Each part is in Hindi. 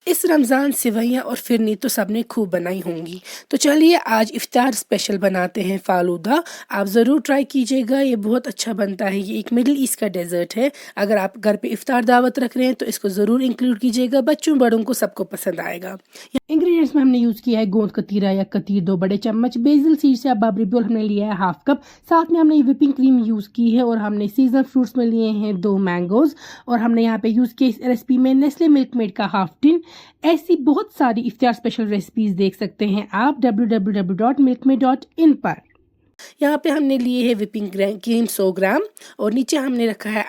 इस रमज़ान सेवइयाँ और फिरनी तो सबने खूब बनाई होंगी। तो चलिए आज इफ्तार स्पेशल बनाते हैं फ़ालूदा। आप ज़रूर ट्राई कीजिएगा, ये बहुत अच्छा बनता है। ये एक मिडिल ईस्ट का डेज़र्ट है। अगर आप घर पे इफ्तार दावत रख रहे हैं तो इसको ज़रूर इंक्लूड कीजिएगा, बच्चों बड़ों को सबको पसंद आएगा। इंग्रेडिएंट्स में हमने यूज़ किया है गोंद कतीरा या कतीर 2 बड़े चम्मच, बेसिल सीड्स या बाबरी बोल हमने लिया है हाफ कप, साथ में हमने व्हिपिंग क्रीम यूज़ की है और हमने सीजनल फ्रूट्स में लिए हैं 2 मैंगोज़ और हमने यहाँ पे यूज़ किया इस रेसिपी में नेस्ले मिल्क मेड का हाफ टिन। ऐसी बहुत सारी इफ्तार स्पेशल रेसिपीज देख सकते हैं आप www.milkmaid.in पर। यहाँ पे हमने लिए है व्हिपिंग क्रीम 100 ग्राम और नीचे हमने रखा है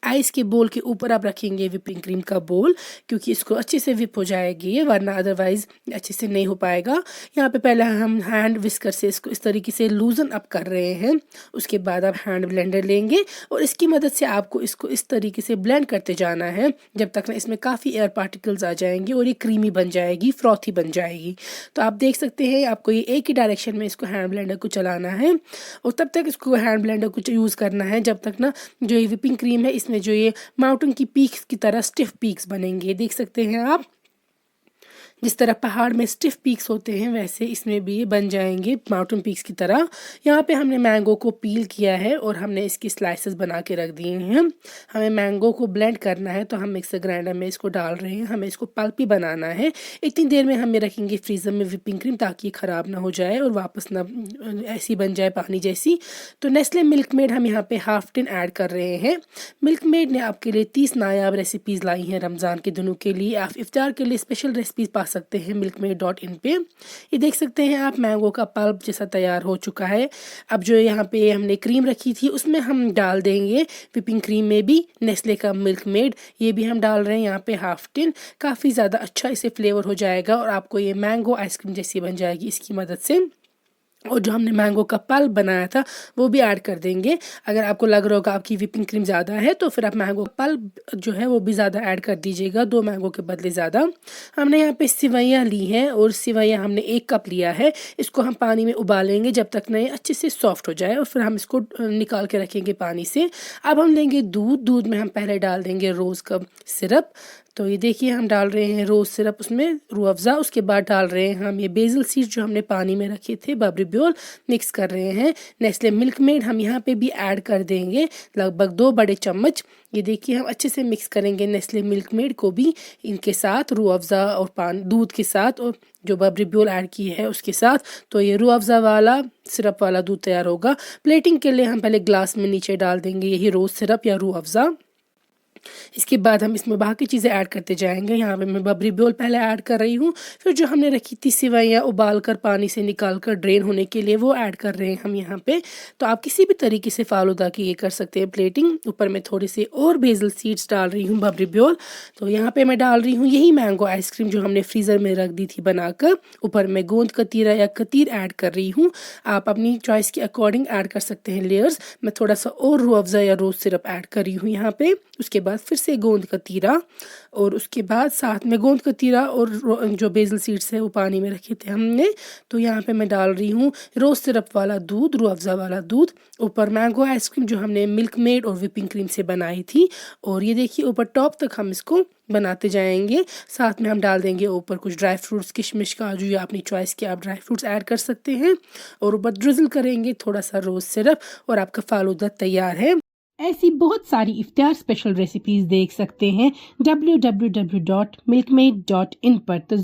आइस के बोल के ऊपर आप रखेंगे व्हिपिंग क्रीम का बोल, क्योंकि इसको अच्छे से व्हिप हो जाएगी वरना अदरवाइज अच्छे से नहीं हो पाएगा। यहाँ पे पहले हम हैंड विस्कर से इसको इस तरीके से लूजन अप कर रहे हैं। उसके बाद आप हैंड ब्लेंडर लेंगे और इसकी मदद से आपको इसको इस तरीके से ब्लेंड करते जाना है जब तक ना इसमें काफ़ी एयर पार्टिकल्स आ जाएंगे और ये क्रीमी बन जाएगी, फ्रॉथी बन जाएगी। तो आप देख सकते हैं आपको ये एक ही डायरेक्शन में इसको हैंड ब्लेंडर को चलाना है और तब तक इसको हैंड ब्लेंडर को यूज़ करना है जब तक ना जो ये व्हिपिंग क्रीम है इसमें जो ये माउंटेन की पीक्स की तरह स्टिफ पीक्स बनेंगे। देख सकते हैं आप, जिस तरह पहाड़ में स्टिफ पीक्स होते हैं वैसे इसमें भी बन जाएंगे माउंटेन पीक्स की तरह। यहाँ पे हमने मैंगो को पील किया है और हमने इसकी स्लाइसेस बना के रख दिए हैं। हमें मैंगो को ब्लेंड करना है तो हम मिक्सर ग्राइंडर में इसको डाल रहे हैं। हमें इसको पल्पी बनाना है। इतनी देर में हमें रखेंगे फ्रीज़र में व्हिपिंग क्रीम ताकि ये ख़राब ना हो जाए और वापस ना ऐसी बन जाए पानी जैसी। तो नेस्ले मिल्क मेड हम यहाँ पे हाफ टिन ऐड कर रहे हैं। मिल्क मेड ने आपके लिए 30 नायाब रेसिपीज़ लाई हैं रमज़ान के दिनों के लिए। आप इफ्तार के लिए स्पेशल रेसिपीज़ पा सकते हैं milkmaid.in पे। ये देख सकते हैं आप, मैंगो का पल्प जैसा तैयार हो चुका है। अब जो यहाँ पे हमने क्रीम रखी थी उसमें हम डाल देंगे व्हिपिंग क्रीम में भी नेस्ले का मिल्क मेड। ये भी हम डाल रहे हैं यहाँ पे हाफ टिन। काफ़ी ज़्यादा अच्छा इसे फ्लेवर हो जाएगा और आपको ये मैंगो आइसक्रीम जैसी बन जाएगी इसकी मदद से। और जो हमने मैंगो का पल्प बनाया था वो भी ऐड कर देंगे। अगर आपको लग रहा होगा आपकी व्हिपिंग क्रीम ज़्यादा है तो फिर आप मैंगो का पल्प जो है वो भी ज़्यादा ऐड कर दीजिएगा, 2 मैंगो के बदले ज़्यादा। हमने यहाँ पे सिवैयाँ ली हैं और सिवैयाँ हमने 1 कप लिया है। इसको हम पानी में उबालेंगे जब तक नहीं अच्छे से सॉफ्ट हो जाए और फिर हम इसको निकाल के रखेंगे पानी से। अब हम लेंगे दूध में हम पहले डाल देंगे रोज़ का सिरप। तो ये देखिए हम डाल रहे हैं रोज़ सिरप, उसमें रूह अफ़ज़ा। उसके बाद डाल रहे हैं हम ये बेसिल सीड जो हमने पानी में रखे थे, बाबरी ब्योल, मिक्स कर रहे हैं। नेस्ले मिल्क मेड हम यहाँ पे भी ऐड कर देंगे लगभग 2 बड़े चम्मच। ये देखिए हम अच्छे से मिक्स करेंगे नेस्ले मिल्क मेड को भी इनके साथ, रूह अफ़ज़ा और दूध के साथ और जो बाबरी ब्योल ऐड की है उसके साथ। तो ये रूह अफ़ज़ा वाला सिरप वाला दूध तैयार होगा। प्लेटिंग के लिए हम पहले ग्लास में नीचे डाल देंगे यही रोज़ सिरप या रूह अफ़ज़ा। इसके बाद हम इसमें बाकी चीज़ें ऐड करते जाएंगे। यहाँ पे मैं बबरी ब्योल पहले ऐड कर रही हूँ, फिर जो हमने रखी थी सिवैयाँ उबाल कर पानी से निकाल कर ड्रेन होने के लिए वो ऐड कर रहे हैं हम यहाँ पे। तो आप किसी भी तरीके से फ़ालूदा की ये कर सकते हैं प्लेटिंग। ऊपर में थोड़ी सी और बेसिल सीड्स डाल रही हूँ, बबरी ब्योल। तो यहाँ पे मैं डाल रही हूँ यही मैंगो आइसक्रीम जो हमने फ्रीज़र में रख दी थी बनाकर। ऊपर मैं गोंद कतीरा या कतीर ऐड कर रही हूँ। आप अपनी चॉइस के अकॉर्डिंग ऐड कर सकते हैं लेयर्स। मैं थोड़ा सा और रूह अफ़ज़ा या रोज़ सिरप ऐड कर रही हूँ यहाँ पे। उसके बाद फिर से गोंद कतीरा और उसके बाद साथ में गोंद कतीरा और जो बेसिल सीड्स है वो पानी में रखे थे हमने। तो यहाँ पे मैं डाल रही हूँ रोज़ सिरप वाला दूध, रूह अफ़ज़ा वाला दूध। ऊपर मैंगो आइसक्रीम जो हमने मिल्क मेड और व्हिपिंग क्रीम से बनाई थी। और ये देखिए ऊपर टॉप तक हम इसको बनाते जाएंगे। साथ में हम डाल देंगे ऊपर कुछ ड्राई फ्रूट्स, किशमिश, काजू या अपनी चॉइस के आप ड्राई फ्रूट्स ऐड कर सकते हैं। और ऊपर ड्रिजल करेंगे थोड़ा सा रोज़ सिरप और आपका फ़ालूदा तैयार है। ऐसी बहुत सारी इफ्तार स्पेशल रेसिपीज देख सकते हैं www.milkmaid.in पर। तो